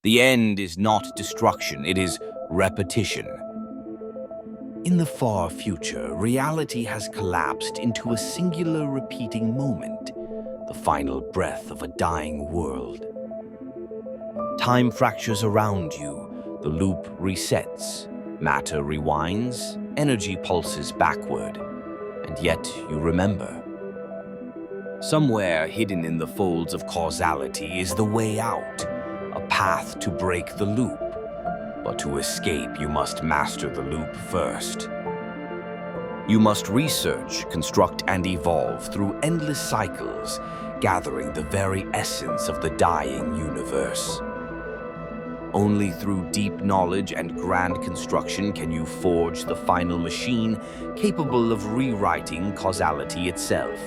The end is not destruction, it is repetition. In the far future, reality has collapsed into a singular repeating moment, the final breath of a dying world. Time fractures around you, the loop resets, matter rewinds, energy pulses backward, and yet you remember. Somewhere hidden in the folds of causality is the way out, a path to break the loop. But to escape, you must master the loop first. You must research, construct, and evolve through endless cycles, gathering the very essence of the dying universe. Only through deep knowledge and grand construction can you forge the final machine capable of rewriting causality itself.